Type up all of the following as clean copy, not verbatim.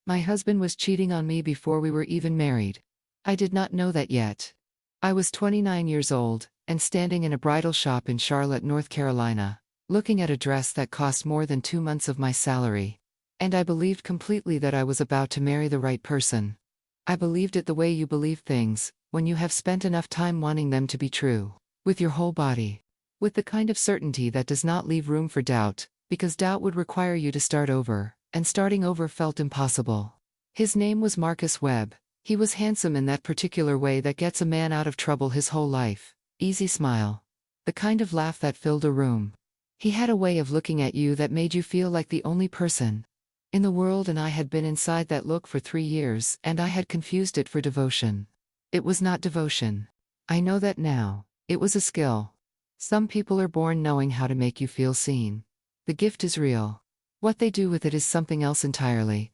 My husband was cheating on me before we were even married. I did not know that yet. I was 29 years old, and standing in a bridal shop in Charlotte, North Carolina, looking at a dress that cost more than 2 months of my salary. And I believed completely that I was about to marry the right person. I believed it the way you believe things, when you have spent enough time wanting them to be true, with your whole body. With the kind of certainty that does not leave room for doubt, because doubt would require you to start over, and starting over felt impossible. His name was Marcus Webb. He was handsome in that particular way that gets a man out of trouble his whole life. Easy smile. The kind of laugh that filled a room. He had a way of looking at you that made you feel like the only person in the world, and I had been inside that look for 3 years, and I had confused it for devotion. It was not devotion. I know that now. It was a skill. Some people are born knowing how to make you feel seen. The gift is real. What they do with it is something else entirely.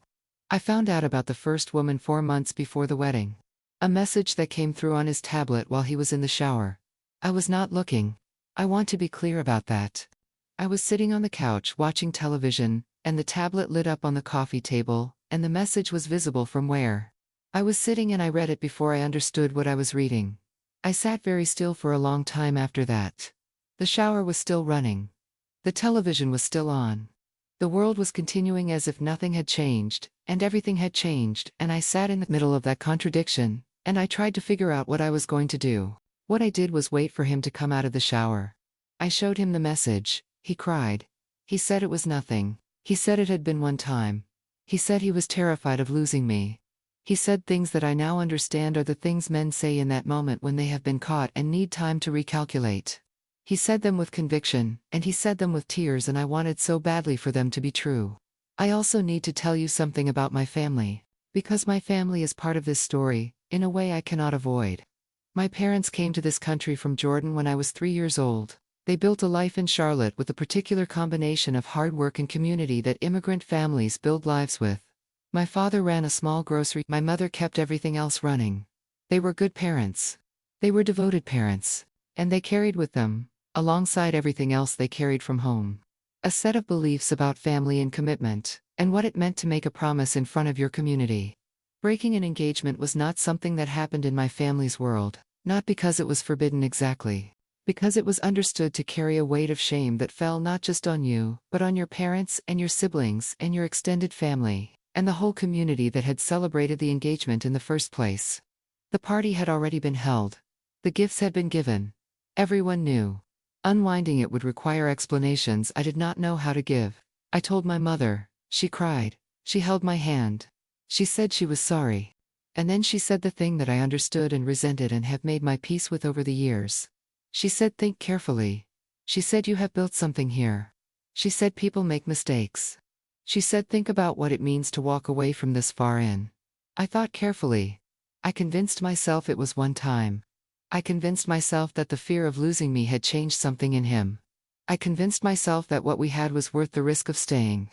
I found out about the first woman 4 months before the wedding. A message that came through on his tablet while he was in the shower. I was not looking. I want to be clear about that. I was sitting on the couch watching television, and the tablet lit up on the coffee table, and the message was visible from where I was sitting, and I read it before I understood what I was reading. I sat very still for a long time after that. The shower was still running. The television was still on. The world was continuing as if nothing had changed, and everything had changed, and I sat in the middle of that contradiction, and I tried to figure out what I was going to do. What I did was wait for him to come out of the shower. I showed him the message. He cried. He said it was nothing. He said it had been one time. He said he was terrified of losing me. He said things that I now understand are the things men say in that moment when they have been caught and need time to recalculate. He said them with conviction, and he said them with tears, and I wanted so badly for them to be true. I also need to tell you something about my family, because my family is part of this story, in a way I cannot avoid. My parents came to this country from Jordan when I was 3 years old. They built a life in Charlotte with a particular combination of hard work and community that immigrant families build lives with. My father ran a small grocery. My mother kept everything else running. They were good parents. They were devoted parents. And they carried with them, alongside everything else they carried from home, a set of beliefs about family and commitment, and what it meant to make a promise in front of your community. Breaking an engagement was not something that happened in my family's world, not because it was forbidden exactly. Because it was understood to carry a weight of shame that fell not just on you, but on your parents and your siblings and your extended family, and the whole community that had celebrated the engagement in the first place. The party had already been held. The gifts had been given. Everyone knew. Unwinding it would require explanations I did not know how to give. I told my mother. She cried. She held my hand. She said she was sorry. And then she said the thing that I understood and resented and have made my peace with over the years. She said, think carefully. She said, you have built something here. She said, people make mistakes. She said, think about what it means to walk away from this far in. I thought carefully. I convinced myself it was one time. I convinced myself that the fear of losing me had changed something in him. I convinced myself that what we had was worth the risk of staying.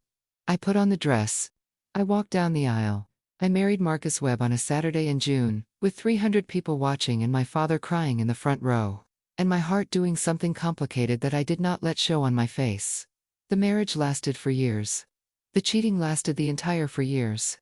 I put on the dress. I walked down the aisle. I married Marcus Webb on a Saturday in June, with 300 people watching and my father crying in the front row. And my heart doing something complicated that I did not let show on my face. The marriage lasted for years. The cheating lasted the entire 4 years.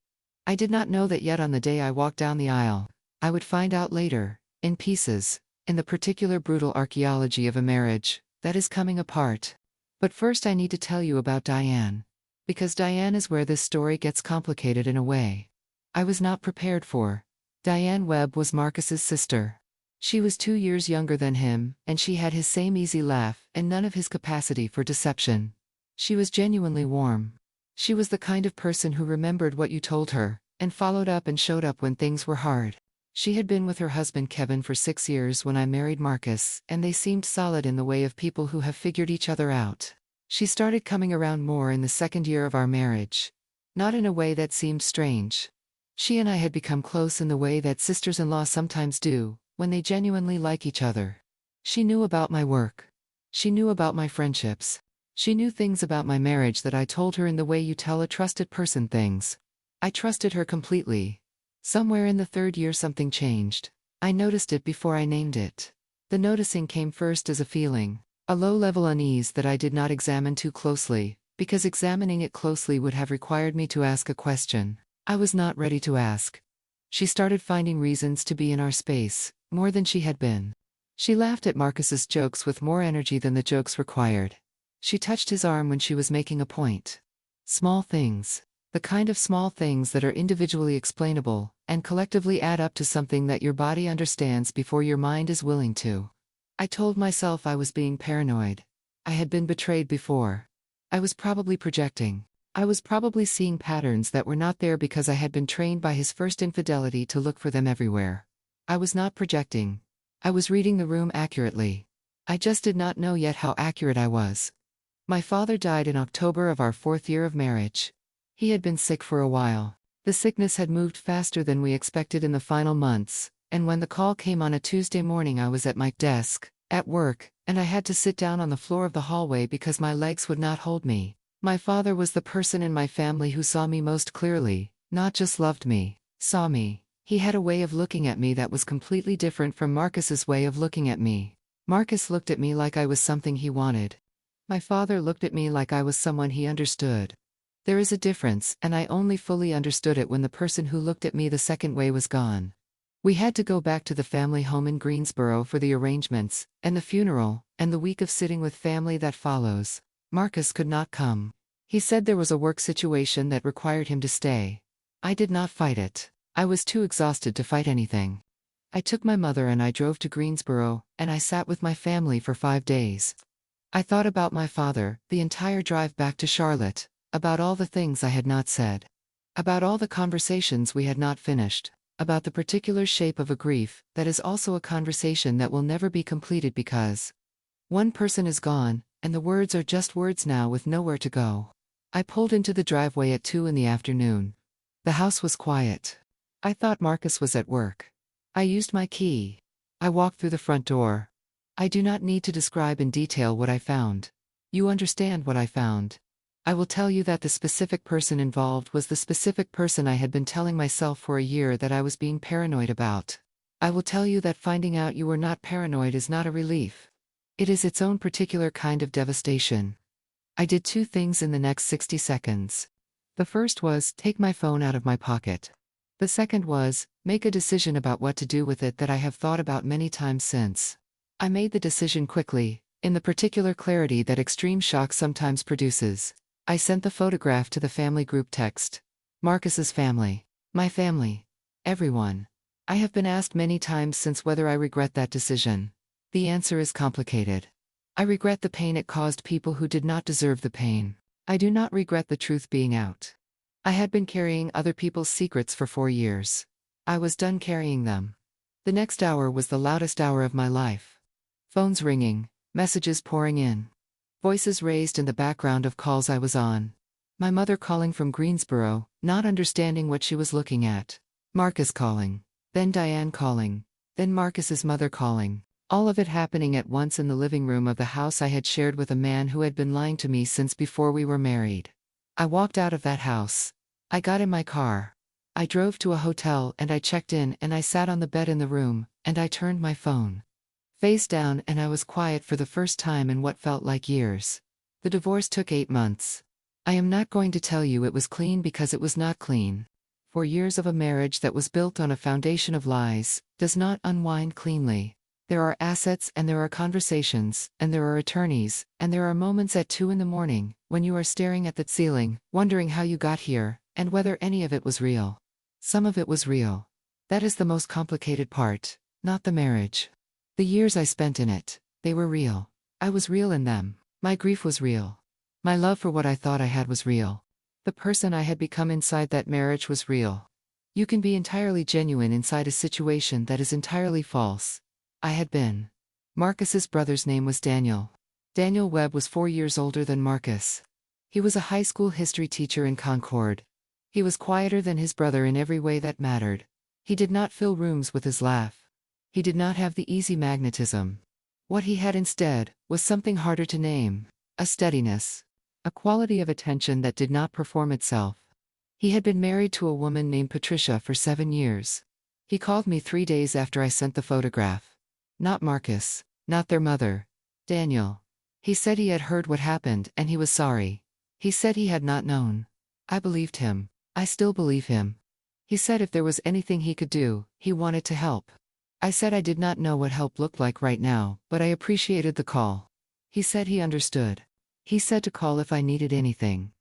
I did not know that yet on the day I walked down the aisle. I would find out later, in pieces, in the particular brutal archaeology of a marriage that is coming apart. But first I need to tell you about Diane. Because Diane is where this story gets complicated in a way I was not prepared for. Diane Webb was Marcus's sister. She was 2 years younger than him, and she had his same easy laugh and none of his capacity for deception. She was genuinely warm. She was the kind of person who remembered what you told her, and followed up and showed up when things were hard. She had been with her husband Kevin for 6 years when I married Marcus, and they seemed solid in the way of people who have figured each other out. She started coming around more in the 2nd year of our marriage. Not in a way that seemed strange. She and I had become close in the way that sisters-in-law sometimes do, when they genuinely like each other. She knew about my work. She knew about my friendships. She knew things about my marriage that I told her in the way you tell a trusted person things. I trusted her completely. Somewhere in the 3rd year something changed. I noticed it before I named it. The noticing came first as a feeling, a low-level unease that I did not examine too closely, because examining it closely would have required me to ask a question. I was not ready to ask. She started finding reasons to be in our space, more than she had been. She laughed at Marcus's jokes with more energy than the jokes required. She touched his arm when she was making a point. Small things. The kind of small things that are individually explainable, and collectively add up to something that your body understands before your mind is willing to. I told myself I was being paranoid. I had been betrayed before. I was probably projecting. I was probably seeing patterns that were not there because I had been trained by his first infidelity to look for them everywhere. I was not projecting. I was reading the room accurately. I just did not know yet how accurate I was. My father died in October of our 4th year of marriage. He had been sick for a while. The sickness had moved faster than we expected in the final months, and when the call came on a Tuesday morning, I was at my desk, at work, and I had to sit down on the floor of the hallway because my legs would not hold me. My father was the person in my family who saw me most clearly, not just loved me, saw me. He had a way of looking at me that was completely different from Marcus's way of looking at me. Marcus looked at me like I was something he wanted. My father looked at me like I was someone he understood. There is a difference, and I only fully understood it when the person who looked at me the second way was gone. We had to go back to the family home in Greensboro for the arrangements, and the funeral, and the week of sitting with family that follows. Marcus could not come. He said there was a work situation that required him to stay. I did not fight it. I was too exhausted to fight anything. I took my mother and I drove to Greensboro, and I sat with my family for 5 days. I thought about my father, the entire drive back to Charlotte, about all the things I had not said, about all the conversations we had not finished, about the particular shape of a grief that is also a conversation that will never be completed because one person is gone, and the words are just words now with nowhere to go. I pulled into the driveway at 2 in the afternoon. The house was quiet. I thought Marcus was at work. I used my key. I walked through the front door. I do not need to describe in detail what I found. You understand what I found. I will tell you that the specific person involved was the specific person I had been telling myself for a year that I was being paranoid about. I will tell you that finding out you were not paranoid is not a relief. It is its own particular kind of devastation. I did 2 things in the next 60 seconds. The first was take my phone out of my pocket. The second was make a decision about what to do with it that I have thought about many times since. I made the decision quickly, in the particular clarity that extreme shock sometimes produces. I sent the photograph to the family group text. Marcus's family. My family. Everyone. I have been asked many times since whether I regret that decision. The answer is complicated. I regret the pain it caused people who did not deserve the pain. I do not regret the truth being out. I had been carrying other people's secrets for 4 years. I was done carrying them. The next hour was the loudest hour of my life. Phones ringing, messages pouring in. Voices raised in the background of calls I was on. My mother calling from Greensboro, not understanding what she was looking at. Marcus calling. Then Diane calling. Then Marcus's mother calling. All of it happening at once in the living room of the house I had shared with a man who had been lying to me since before we were married. I walked out of that house. I got in my car. I drove to a hotel and I checked in and I sat on the bed in the room, and I turned my phone face down and I was quiet for the first time in what felt like years. The divorce took 8 months. I am not going to tell you it was clean because it was not clean. 4 years of a marriage that was built on a foundation of lies does not unwind cleanly. There are assets and there are conversations, and there are attorneys, and there are moments at 2 in the morning, when you are staring at the ceiling, wondering how you got here, and whether any of it was real. Some of it was real. That is the most complicated part, not the marriage. The years I spent in it, they were real. I was real in them. My grief was real. My love for what I thought I had was real. The person I had become inside that marriage was real. You can be entirely genuine inside a situation that is entirely false. I had been. Marcus's brother's name was Daniel. Daniel Webb was 4 years older than Marcus. He was a high school history teacher in Concord. He was quieter than his brother in every way that mattered. He did not fill rooms with his laugh. He did not have the easy magnetism. What he had instead was something harder to name, a steadiness, a quality of attention that did not perform itself. He had been married to a woman named Patricia for 7 years. He called me 3 days after I sent the photograph. Not Marcus, not their mother, Daniel. He said he had heard what happened and he was sorry. He said he had not known. I believed him. I still believe him. He said if there was anything he could do, he wanted to help. I said I did not know what help looked like right now, but I appreciated the call. He said he understood. He said to call if I needed anything.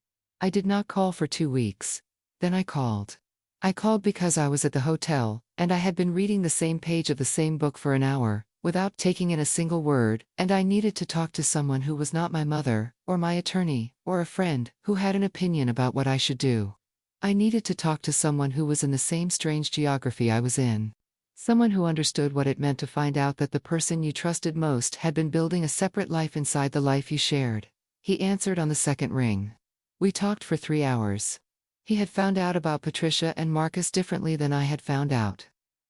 I did not call for 2 weeks. Then I called. I called because I was at the hotel, and I had been reading the same page of the same book for an hour, without taking in a single word, and I needed to talk to someone who was not my mother, or my attorney, or a friend, who had an opinion about what I should do. I needed to talk to someone who was in the same strange geography I was in. Someone who understood what it meant to find out that the person you trusted most had been building a separate life inside the life you shared. He answered on the second ring. We talked for 3 hours. He had found out about Patricia and Marcus differently than I had found out.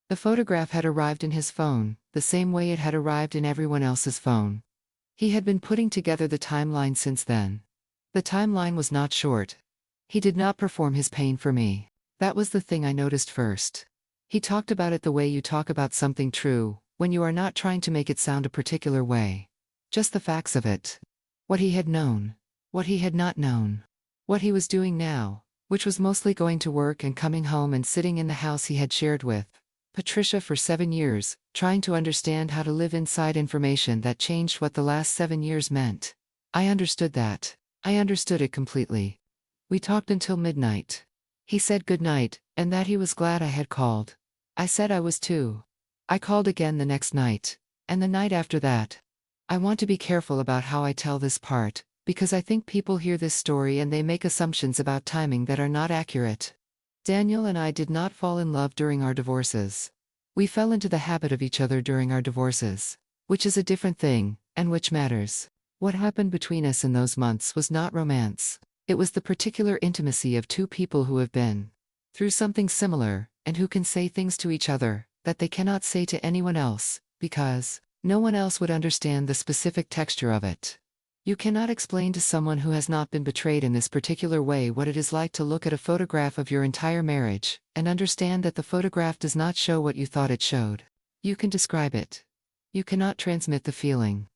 The photograph had arrived in his phone, the same way it had arrived in everyone else's phone. He had been putting together the timeline since then. The timeline was not short. He did not perform his pain for me. That was the thing I noticed first. He talked about it the way you talk about something true, when you are not trying to make it sound a particular way. Just the facts of it. What he had known. What he had not known. What he was doing now, which was mostly going to work and coming home and sitting in the house he had shared with Patricia for 7 years, trying to understand how to live inside information that changed what the last 7 years meant. I understood that. I understood it completely. We talked until midnight. He said good night, and that he was glad I had called. I said I was too. I called again the next night, and the night after that. I want to be careful about how I tell this part, because I think people hear this story and they make assumptions about timing that are not accurate. Daniel and I did not fall in love during our divorces. We fell into the habit of each other during our divorces, which is a different thing, and which matters. What happened between us in those months was not romance. It was the particular intimacy of two people who have been through something similar, and who can say things to each other that they cannot say to anyone else, because no one else would understand the specific texture of it. You cannot explain to someone who has not been betrayed in this particular way what it is like to look at a photograph of your entire marriage, and understand that the photograph does not show what you thought it showed. You can describe it. You cannot transmit the feeling.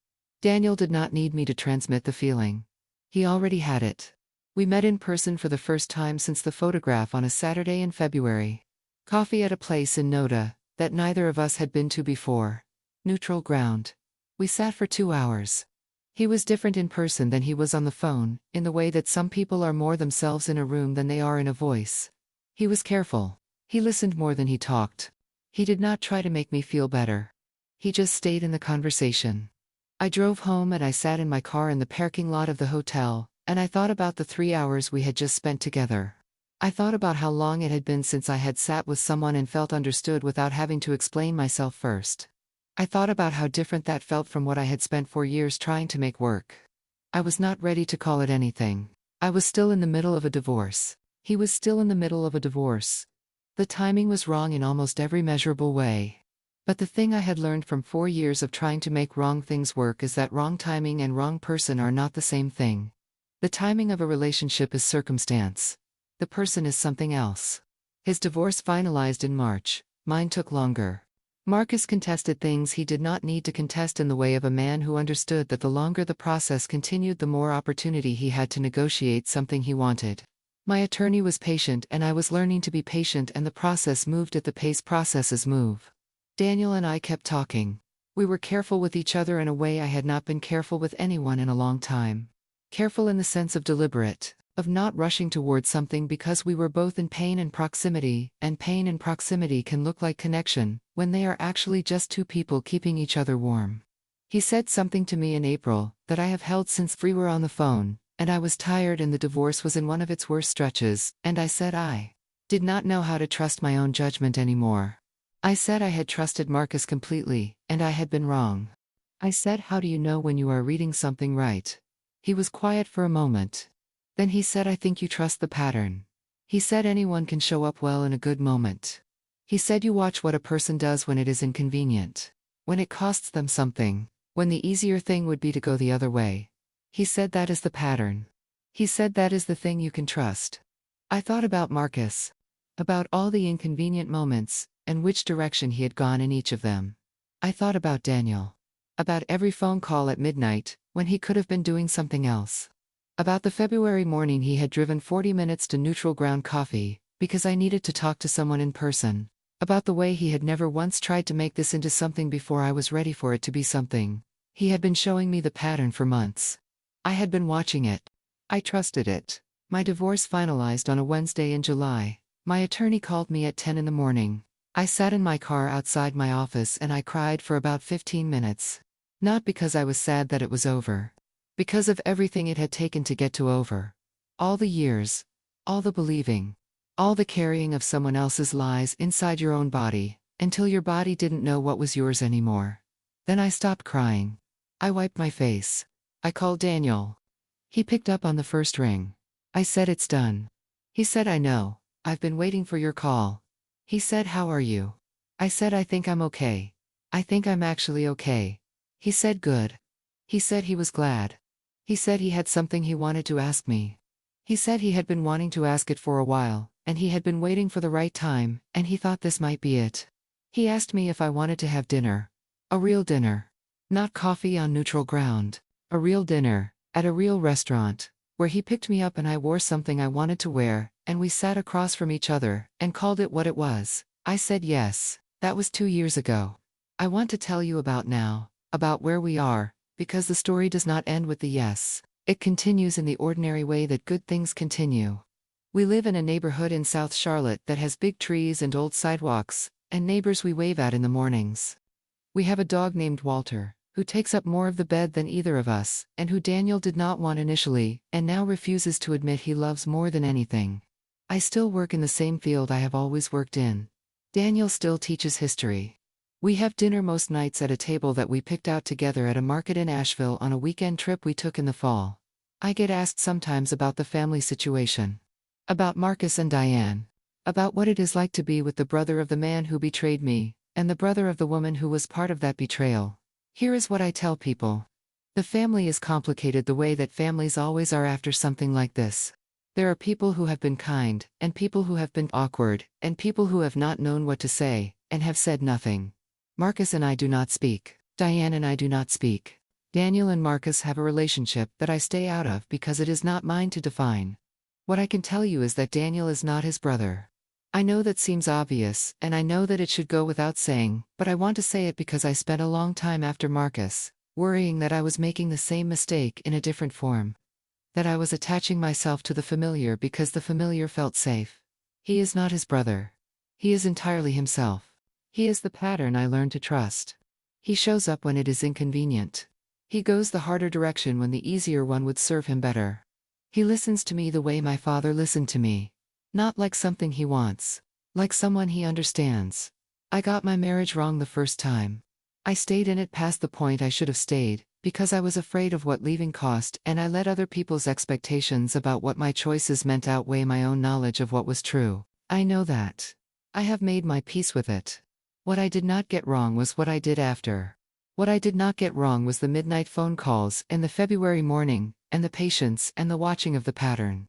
Daniel did not need me to transmit the feeling. He already had it. We met in person for the first time since the photograph on a Saturday in February. Coffee at a place in Noda that neither of us had been to before. Neutral ground. We sat for 2 hours. He was different in person than he was on the phone, in the way that some people are more themselves in a room than they are in a voice. He was careful. He listened more than he talked. He did not try to make me feel better. He just stayed in the conversation. I drove home and I sat in my car in the parking lot of the hotel, and I thought about the 3 hours we had just spent together. I thought about how long it had been since I had sat with someone and felt understood without having to explain myself first. I thought about how different that felt from what I had spent 4 years trying to make work. I was not ready to call it anything. I was still in the middle of a divorce. He was still in the middle of a divorce. The timing was wrong in almost every measurable way. But the thing I had learned from 4 years of trying to make wrong things work is that wrong timing and wrong person are not the same thing. The timing of a relationship is circumstance. The person is something else. His divorce finalized in March. Mine took longer. Marcus contested things he did not need to contest in the way of a man who understood that the longer the process continued, the more opportunity he had to negotiate something he wanted. My attorney was patient and I was learning to be patient, and the process moved at the pace processes move. Daniel and I kept talking. We were careful with each other in a way I had not been careful with anyone in a long time. Careful in the sense of deliberate, of not rushing towards something because we were both in pain and proximity, and pain and proximity can look like connection, when they are actually just two people keeping each other warm. He said something to me in April that I have held since we were on the phone, and I was tired and the divorce was in one of its worst stretches, and I said I did not know how to trust my own judgment anymore. I said I had trusted Marcus completely, and I had been wrong. I said, how do you know when you are reading something right? He was quiet for a moment. Then he said, I think you trust the pattern. He said anyone can show up well in a good moment. He said you watch what a person does when it is inconvenient, when it costs them something, when the easier thing would be to go the other way. He said that is the pattern. He said that is the thing you can trust. I thought about Marcus, about all the inconvenient moments, and which direction he had gone in each of them. I thought about Daniel, about every phone call at midnight, when he could have been doing something else. About the February morning he had driven 40 minutes to Neutral Ground Coffee, because I needed to talk to someone in person about the way he had never once tried to make this into something before I was ready for it to be something. He had been showing me the pattern for months. I had been watching it. I trusted it. My divorce finalized on a Wednesday in July. My attorney called me at 10 in the morning. I sat in my car outside my office and I cried for about 15 minutes. Not because I was sad that it was over. Because of everything it had taken to get to over. All the years. All the believing. All the carrying of someone else's lies inside your own body, until your body didn't know what was yours anymore. Then I stopped crying. I wiped my face. I called Daniel. He picked up on the first ring. I said, "It's done." He said, "I know. I've been waiting for your call." He said, "How are you?" I said, "I think I'm okay. I think I'm actually okay." He said, "Good." He said he was glad. He said he had something he wanted to ask me. He said he had been wanting to ask it for a while, and he had been waiting for the right time, and he thought this might be it. He asked me if I wanted to have dinner. A real dinner. Not coffee on neutral ground. A real dinner, at a real restaurant, where he picked me up and I wore something I wanted to wear, and we sat across from each other, and called it what it was. I said yes. That was 2 years ago. I want to tell you about now, about where we are, because the story does not end with the yes. It continues in the ordinary way that good things continue. We live in a neighborhood in South Charlotte that has big trees and old sidewalks, and neighbors we wave at in the mornings. We have a dog named Walter, who takes up more of the bed than either of us, and who Daniel did not want initially, and now refuses to admit he loves more than anything. I still work in the same field I have always worked in. Daniel still teaches history. We have dinner most nights at a table that we picked out together at a market in Asheville on a weekend trip we took in the fall. I get asked sometimes about the family situation. About Marcus and Diane. About what it is like to be with the brother of the man who betrayed me, and the brother of the woman who was part of that betrayal. Here is what I tell people. The family is complicated the way that families always are after something like this. There are people who have been kind, and people who have been awkward, and people who have not known what to say, and have said nothing. Marcus and I do not speak. Diane and I do not speak. Daniel and Marcus have a relationship that I stay out of because it is not mine to define. What I can tell you is that Daniel is not his brother. I know that seems obvious, and I know that it should go without saying, but I want to say it because I spent a long time after Marcus, worrying that I was making the same mistake in a different form. That I was attaching myself to the familiar because the familiar felt safe. He is not his brother. He is entirely himself. He is the pattern I learned to trust. He shows up when it is inconvenient. He goes the harder direction when the easier one would serve him better. He listens to me the way my father listened to me. Not like something he wants. Like someone he understands. I got my marriage wrong the first time. I stayed in it past the point I should have stayed, because I was afraid of what leaving cost, and I let other people's expectations about what my choices meant outweigh my own knowledge of what was true. I know that. I have made my peace with it. What I did not get wrong was what I did after. What I did not get wrong was the midnight phone calls, and the February morning, and the patience, and the watching of the pattern.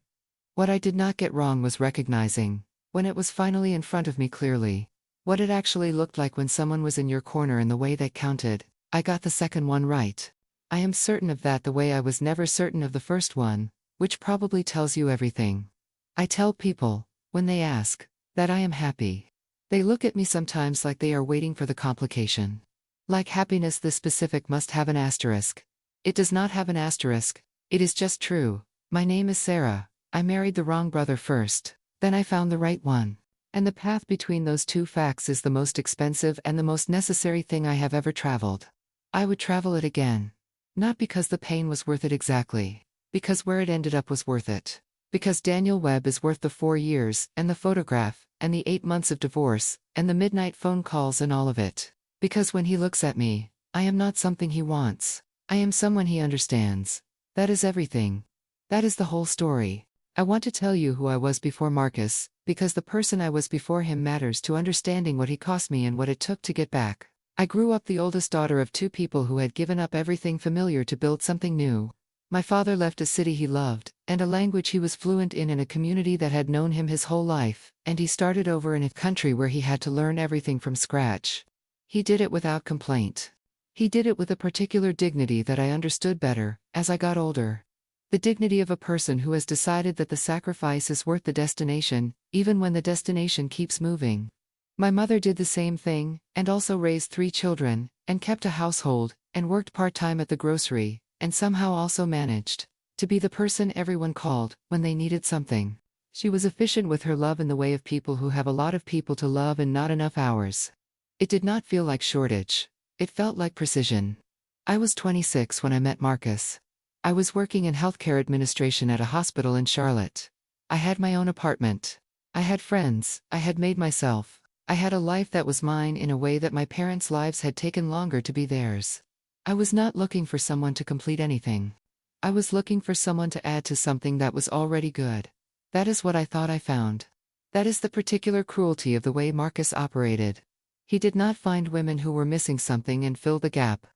What I did not get wrong was recognizing, when it was finally in front of me clearly, what it actually looked like when someone was in your corner in the way that counted. I got the second one right. I am certain of that the way I was never certain of the first one, which probably tells you everything. I tell people, when they ask, that I am happy. They look at me sometimes like they are waiting for the complication. Like happiness, this specific must have an asterisk. It does not have an asterisk. It is just true. My name is Sarah. I married the wrong brother first. Then I found the right one. And the path between those two facts is the most expensive and the most necessary thing I have ever traveled. I would travel it again. Not because the pain was worth it exactly. Because where it ended up was worth it. Because Daniel Webb is worth the 4 years, and the photograph, and the 8 months of divorce, and the midnight phone calls and all of it. Because when he looks at me, I am not something he wants. I am someone he understands. That is everything. That is the whole story. I want to tell you who I was before Marcus, because the person I was before him matters to understanding what he cost me and what it took to get back. I grew up the oldest daughter of 2 people who had given up everything familiar to build something new. My father left a city he loved, and a language he was fluent in a community that had known him his whole life, and he started over in a country where he had to learn everything from scratch. He did it without complaint. He did it with a particular dignity that I understood better, as I got older. The dignity of a person who has decided that the sacrifice is worth the destination, even when the destination keeps moving. My mother did the same thing, and also raised 3 children, and kept a household, and worked part-time at the grocery, and somehow also managed to be the person everyone called when they needed something. She was efficient with her love in the way of people who have a lot of people to love and not enough hours. It did not feel like shortage. It felt like precision. I was 26 when I met Marcus. I was working in healthcare administration at a hospital in Charlotte. I had my own apartment. I had friends. I had made myself. I had a life that was mine in a way that my parents' lives had taken longer to be theirs. I was not looking for someone to complete anything. I was looking for someone to add to something that was already good. That is what I thought I found. That is the particular cruelty of the way Marcus operated. He did not find women who were missing something and fill the gap.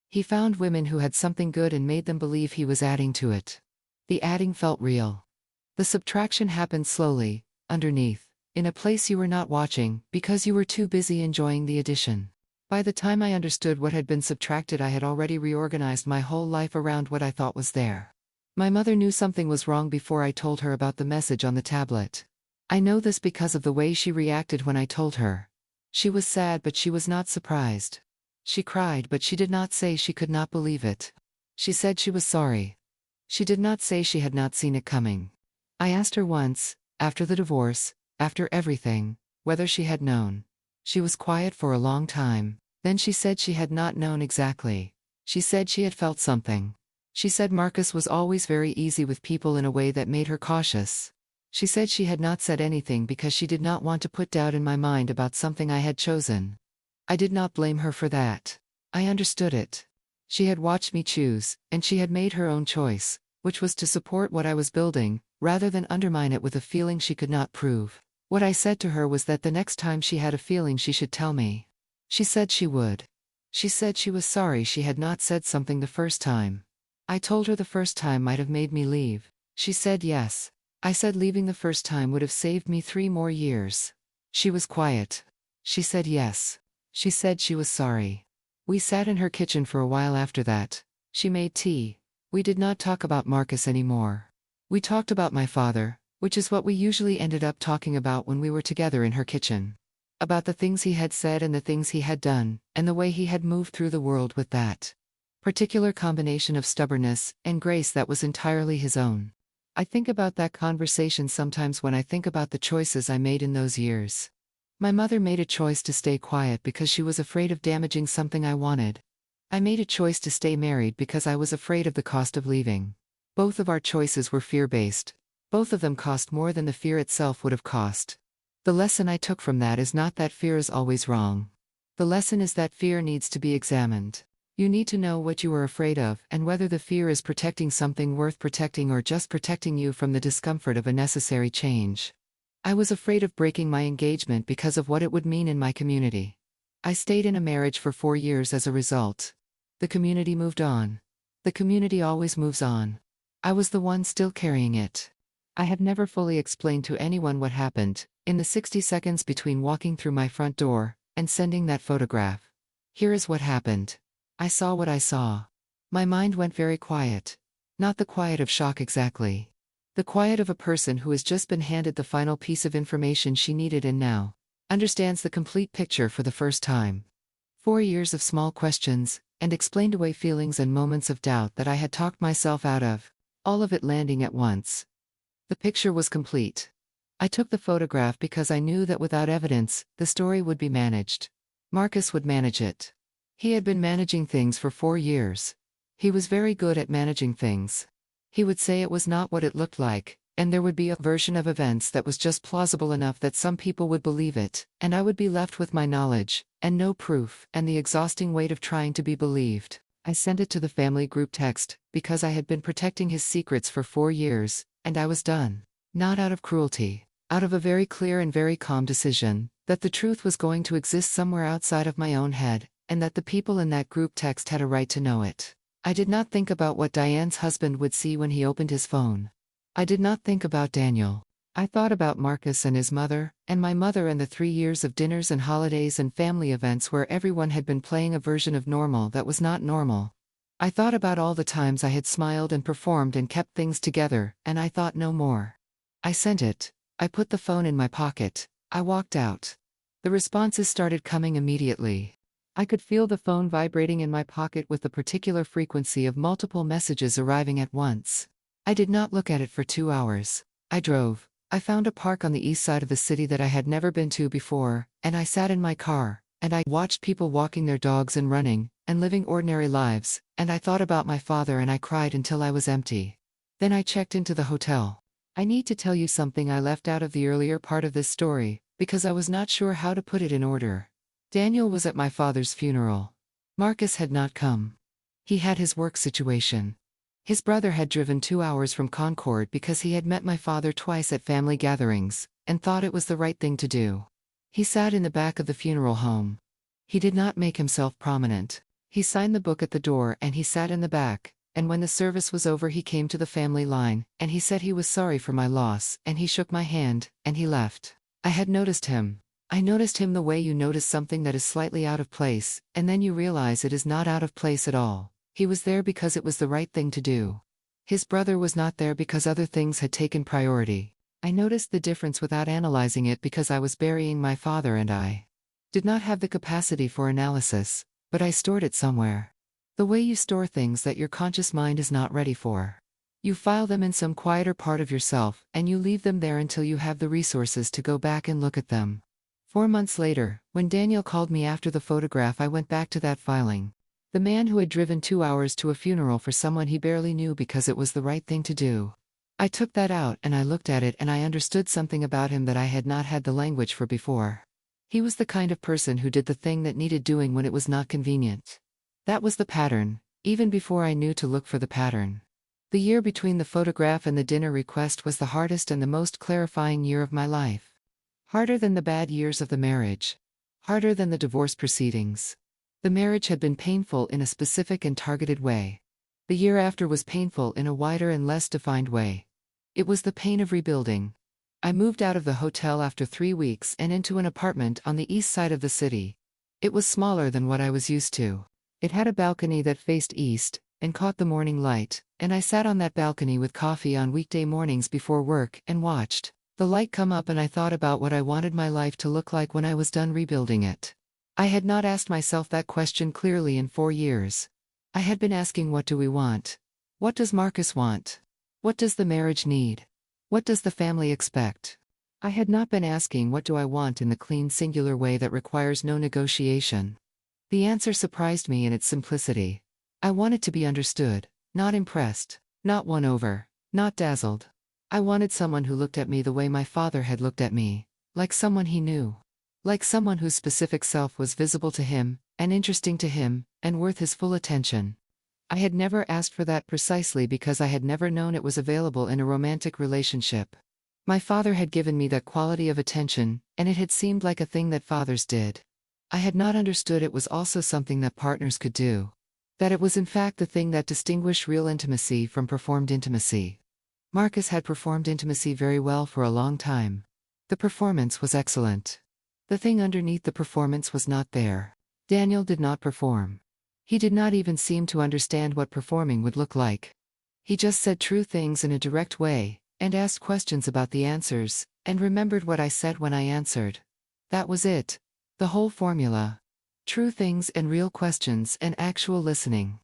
He found women who had something good and made them believe he was adding to it. The adding felt real. The subtraction happened slowly, underneath, in a place you were not watching, because you were too busy enjoying the addition. By the time I understood what had been subtracted, I had already reorganized my whole life around what I thought was there. My mother knew something was wrong before I told her about the message on the tablet. I know this because of the way she reacted when I told her. She was sad, but she was not surprised. She cried, but she did not say she could not believe it. She said she was sorry. She did not say she had not seen it coming. I asked her once, after the divorce, after everything, whether she had known. She was quiet for a long time. Then she said she had not known exactly. She said she had felt something. She said Marcus was always very easy with people in a way that made her cautious. She said she had not said anything because she did not want to put doubt in my mind about something I had chosen. I did not blame her for that. I understood it. She had watched me choose, and she had made her own choice, which was to support what I was building, rather than undermine it with a feeling she could not prove. What I said to her was that the next time she had a feeling she should tell me. She said she would. She said she was sorry she had not said something the first time. I told her the first time might have made me leave. She said yes. I said leaving the first time would have saved me 3 more years. She was quiet. She said yes. She said she was sorry. We sat in her kitchen for a while after that. She made tea. We did not talk about Marcus anymore. We talked about my father, which is what we usually ended up talking about when we were together in her kitchen. About the things he had said and the things he had done, and the way he had moved through the world with that particular combination of stubbornness and grace that was entirely his own. I think about that conversation sometimes when I think about the choices I made in those years. My mother made a choice to stay quiet because she was afraid of damaging something I wanted. I made a choice to stay married because I was afraid of the cost of leaving. Both of our choices were fear-based. Both of them cost more than the fear itself would have cost. The lesson I took from that is not that fear is always wrong. The lesson is that fear needs to be examined. You need to know what you are afraid of and whether the fear is protecting something worth protecting or just protecting you from the discomfort of a necessary change. I was afraid of breaking my engagement because of what it would mean in my community. I stayed in a marriage for 4 years as a result. The community moved on. The community always moves on. I was the one still carrying it. I have never fully explained to anyone what happened in the 60 seconds between walking through my front door and sending that photograph. Here is what happened. I saw what I saw. My mind went very quiet. Not the quiet of shock exactly. The quiet of a person who has just been handed the final piece of information she needed and now understands the complete picture for the first time. 4 years of small questions, and explained away feelings and moments of doubt that I had talked myself out of, all of it landing at once. The picture was complete. I took the photograph because I knew that without evidence, the story would be managed. Marcus would manage it. He had been managing things for 4 years. He was very good at managing things. He would say it was not what it looked like, and there would be a version of events that was just plausible enough that some people would believe it, and I would be left with my knowledge, and no proof, and the exhausting weight of trying to be believed. I sent it to the family group text, because I had been protecting his secrets for 4 years, and I was done. Not out of cruelty, out of a very clear and very calm decision, that the truth was going to exist somewhere outside of my own head, and that the people in that group text had a right to know it. I did not think about what Diane's husband would see when he opened his phone. I did not think about Daniel. I thought about Marcus and his mother, and my mother and the 3 years of dinners and holidays and family events where everyone had been playing a version of normal that was not normal. I thought about all the times I had smiled and performed and kept things together, and I thought no more. I sent it. I put the phone in my pocket. I walked out. The responses started coming immediately. I could feel the phone vibrating in my pocket with the particular frequency of multiple messages arriving at once. I did not look at it for 2 hours. I drove. I found a park on the east side of the city that I had never been to before, and I sat in my car, and I watched people walking their dogs and running, and living ordinary lives, and I thought about my father and I cried until I was empty. Then I checked into the hotel. I need to tell you something I left out of the earlier part of this story, because I was not sure how to put it in order. Daniel was at my father's funeral. Marcus had not come. He had his work situation. His brother had driven 2 hours from Concord because he had met my father twice at family gatherings, and thought it was the right thing to do. He sat in the back of the funeral home. He did not make himself prominent. He signed the book at the door and he sat in the back, and when the service was over he came to the family line, and he said he was sorry for my loss, and he shook my hand, and he left. I had noticed him. I noticed him the way you notice something that is slightly out of place, and then you realize it is not out of place at all. He was there because it was the right thing to do. His brother was not there because other things had taken priority. I noticed the difference without analyzing it because I was burying my father and I did not have the capacity for analysis, but I stored it somewhere. The way you store things that your conscious mind is not ready for. You file them in some quieter part of yourself, and you leave them there until you have the resources to go back and look at them. 4 months later, when Daniel called me after the photograph, I went back to that filing. The man who had driven 2 hours to a funeral for someone he barely knew because it was the right thing to do. I took that out and I looked at it and I understood something about him that I had not had the language for before. He was the kind of person who did the thing that needed doing when it was not convenient. That was the pattern, even before I knew to look for the pattern. The year between the photograph and the dinner request was the hardest and the most clarifying year of my life. Harder than the bad years of the marriage. Harder than the divorce proceedings. The marriage had been painful in a specific and targeted way. The year after was painful in a wider and less defined way. It was the pain of rebuilding. I moved out of the hotel after 3 weeks and into an apartment on the east side of the city. It was smaller than what I was used to. It had a balcony that faced east and caught the morning light, and I sat on that balcony with coffee on weekday mornings before work and watched the light come up, and I thought about what I wanted my life to look like when I was done rebuilding it. I had not asked myself that question clearly in 4 years. I had been asking, what do we want? What does Marcus want? What does the marriage need? What does the family expect? I had not been asking, what do I want, in the clean singular way that requires no negotiation. The answer surprised me in its simplicity. I wanted to be understood, not impressed, not won over, not dazzled. I wanted someone who looked at me the way my father had looked at me, like someone he knew. Like someone whose specific self was visible to him, and interesting to him, and worth his full attention. I had never asked for that precisely because I had never known it was available in a romantic relationship. My father had given me that quality of attention, and it had seemed like a thing that fathers did. I had not understood it was also something that partners could do. That it was in fact the thing that distinguished real intimacy from performed intimacy. Marcus had performed intimacy very well for a long time. The performance was excellent. The thing underneath the performance was not there. Daniel did not perform. He did not even seem to understand what performing would look like. He just said true things in a direct way, and asked questions about the answers, and remembered what I said when I answered. That was it. The whole formula. True things and real questions and actual listening.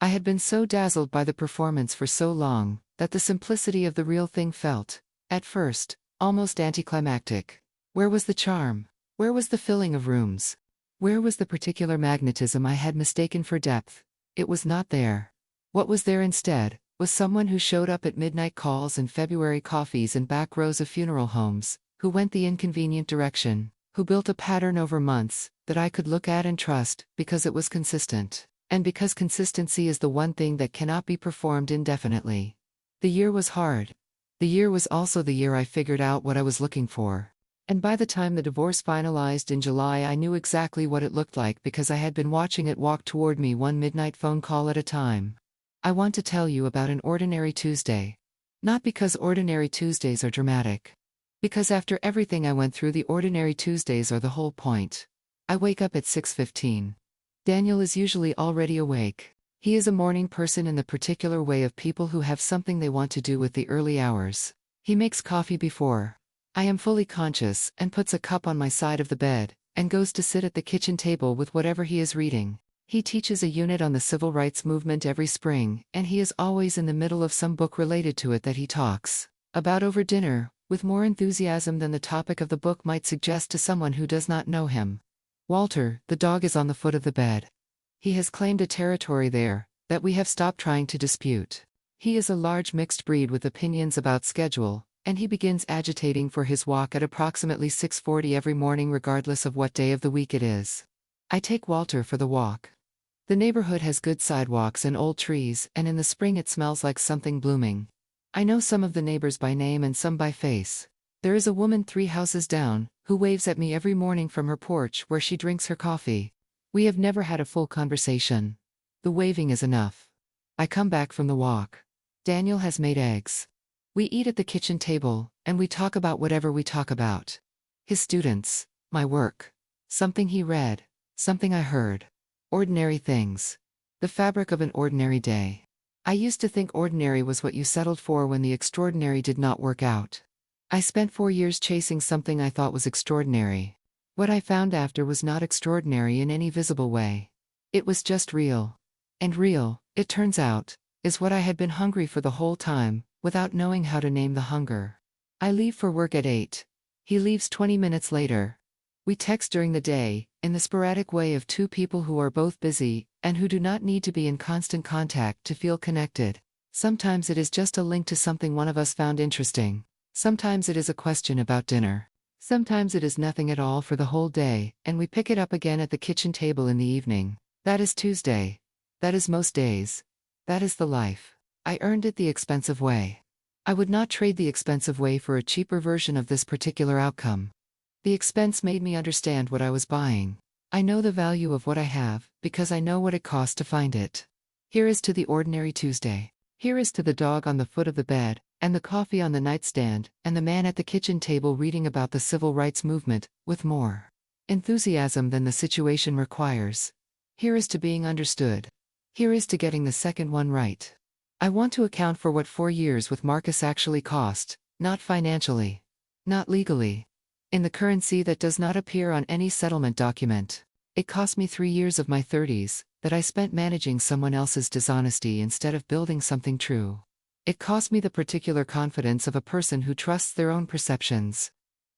I had been so dazzled by the performance for so long, that the simplicity of the real thing felt, at first, almost anticlimactic. Where was the charm? Where was the filling of rooms? Where was the particular magnetism I had mistaken for depth? It was not there. What was there instead was someone who showed up at midnight calls and February coffees and back rows of funeral homes, who went the inconvenient direction, who built a pattern over months that I could look at and trust because it was consistent, and because consistency is the one thing that cannot be performed indefinitely. The year was hard. The year was also the year I figured out what I was looking for. And by the time the divorce finalized in July, I knew exactly what it looked like because I had been watching it walk toward me one midnight phone call at a time. I want to tell you about an ordinary Tuesday. Not because ordinary Tuesdays are dramatic. Because after everything I went through, the ordinary Tuesdays are the whole point. I wake up at 6:15. Daniel is usually already awake. He is a morning person in the particular way of people who have something they want to do with the early hours. He makes coffee before I am fully conscious and puts a cup on my side of the bed, and goes to sit at the kitchen table with whatever he is reading. He teaches a unit on the civil rights movement every spring, and he is always in the middle of some book related to it that he talks about over dinner, with more enthusiasm than the topic of the book might suggest to someone who does not know him. Walter, the dog, is on the foot of the bed. He has claimed a territory there that we have stopped trying to dispute. He is a large mixed breed with opinions about schedule, and he begins agitating for his walk at approximately 6:40 every morning regardless of what day of the week it is. I take Walter for the walk. The neighborhood has good sidewalks and old trees, and in the spring it smells like something blooming. I know some of the neighbors by name and some by face. There is a woman 3 houses down, who waves at me every morning from her porch where she drinks her coffee. We have never had a full conversation. The waving is enough. I come back from the walk. Daniel has made eggs. We eat at the kitchen table, and we talk about whatever we talk about. His students, my work, something he read, something I heard. Ordinary things. The fabric of an ordinary day. I used to think ordinary was what you settled for when the extraordinary did not work out. I spent 4 years chasing something I thought was extraordinary. What I found after was not extraordinary in any visible way. It was just real. And real, it turns out, is what I had been hungry for the whole time, without knowing how to name the hunger. I leave for work at 8. He leaves 20 minutes later. We text during the day, in the sporadic way of two people who are both busy, and who do not need to be in constant contact to feel connected. Sometimes it is just a link to something one of us found interesting. Sometimes it is a question about dinner. Sometimes it is nothing at all for the whole day, and we pick it up again at the kitchen table in the evening. That is Tuesday. That is most days. That is the life. I earned it the expensive way. I would not trade the expensive way for a cheaper version of this particular outcome. The expense made me understand what I was buying. I know the value of what I have, because I know what it cost to find it. Here is to the ordinary Tuesday. Here is to the dog on the foot of the bed, and the coffee on the nightstand, and the man at the kitchen table reading about the civil rights movement, with more enthusiasm than the situation requires. Here is to being understood. Here is to getting the second one right. I want to account for what 4 years with Marcus actually cost, not financially, not legally, in the currency that does not appear on any settlement document. It cost me 3 years of my 30s, that I spent managing someone else's dishonesty instead of building something true. It cost me the particular confidence of a person who trusts their own perceptions.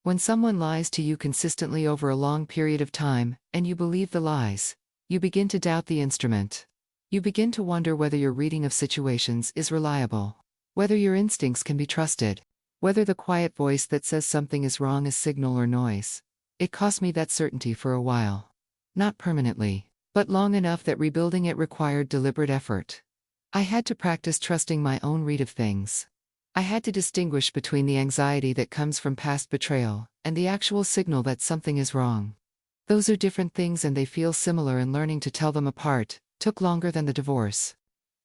When someone lies to you consistently over a long period of time, and you believe the lies, you begin to doubt the instrument. You begin to wonder whether your reading of situations is reliable, whether your instincts can be trusted, whether the quiet voice that says something is wrong is signal or noise. It cost me that certainty for a while. Not permanently, but long enough that rebuilding it required deliberate effort. I had to practice trusting my own read of things. I had to distinguish between the anxiety that comes from past betrayal and the actual signal that something is wrong. Those are different things and they feel similar, and learning to tell them apart took longer than the divorce.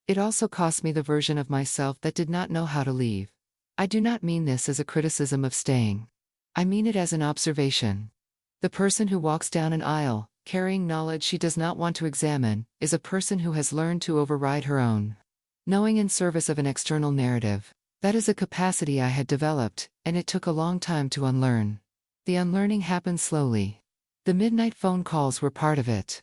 It also cost me the version of myself that did not know how to leave. I do not mean this as a criticism of staying. I mean it as an observation. The person who walks down an aisle, carrying knowledge she does not want to examine, is a person who has learned to override her own knowing in service of an external narrative. That is a capacity I had developed, and it took a long time to unlearn. The unlearning happened slowly. The midnight phone calls were part of it.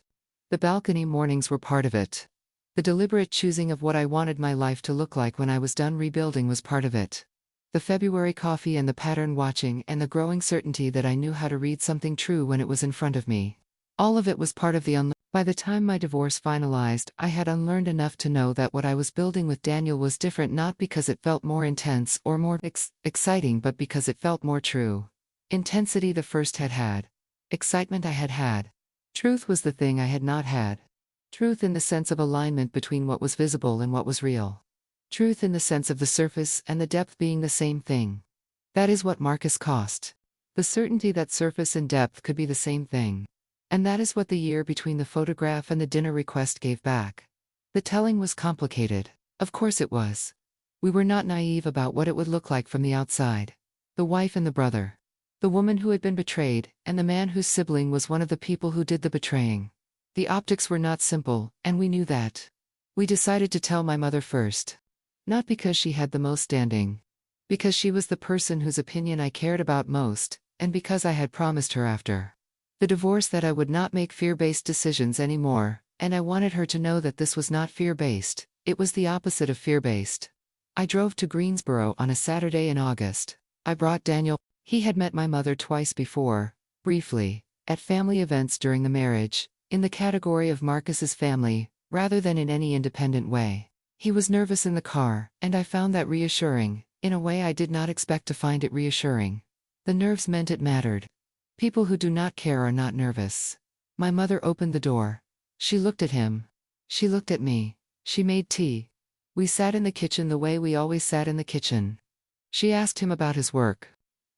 The balcony mornings were part of it. The deliberate choosing of what I wanted my life to look like when I was done rebuilding was part of it. The February coffee and the pattern watching and the growing certainty that I knew how to read something true when it was in front of me. All of it was part of the unlearning. By the time my divorce finalized, I had unlearned enough to know that what I was building with Daniel was different, not because it felt more intense or more exciting, but because it felt more true. Intensity the first had had. Excitement I had had. Truth was the thing I had not had. Truth in the sense of alignment between what was visible and what was real. Truth in the sense of the surface and the depth being the same thing. That is what Marcus cost. The certainty that surface and depth could be the same thing. And that is what the year between the photograph and the dinner request gave back. The telling was complicated. Of course it was. We were not naive about what it would look like from the outside. The wife and the brother. The woman who had been betrayed, and the man whose sibling was one of the people who did the betraying. The optics were not simple, and we knew that. We decided to tell my mother first. Not because she had the most standing. Because she was the person whose opinion I cared about most, and because I had promised her after the divorce that I would not make fear-based decisions anymore, and I wanted her to know that this was not fear-based, it was the opposite of fear-based. I drove to Greensboro on a Saturday in August. I brought Daniel. He had met my mother twice before, briefly, at family events during the marriage, in the category of Marcus's family, rather than in any independent way. He was nervous in the car, and I found that reassuring, in a way I did not expect to find it reassuring. The nerves meant it mattered. People who do not care are not nervous. My mother opened the door. She looked at him. She looked at me. She made tea. We sat in the kitchen the way we always sat in the kitchen. She asked him about his work.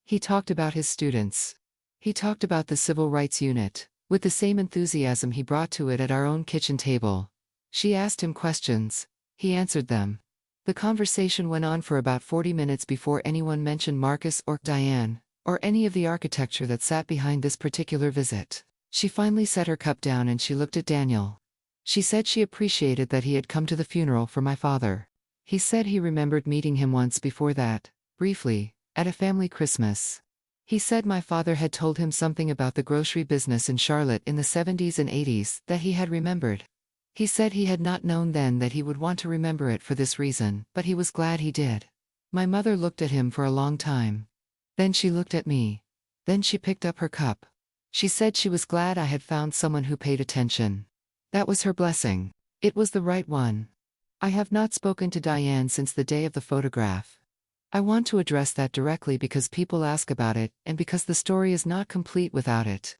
He talked about his students. He talked about the civil rights unit, with the same enthusiasm he brought to it at our own kitchen table. She asked him questions. He answered them. The conversation went on for about 40 minutes before anyone mentioned Marcus or Diane, or any of the architecture that sat behind this particular visit. She finally set her cup down and she looked at Daniel. She said she appreciated that he had come to the funeral for my father. He said he remembered meeting him once before that, briefly, at a family Christmas. He said my father had told him something about the grocery business in Charlotte in the 70s and 80s that he had remembered. He said he had not known then that he would want to remember it for this reason, but he was glad he did. My mother looked at him for a long time. Then she looked at me. Then she picked up her cup. She said she was glad I had found someone who paid attention. That was her blessing. It was the right one. I have not spoken to Diane since the day of the photograph. I want to address that directly because people ask about it and because the story is not complete without it.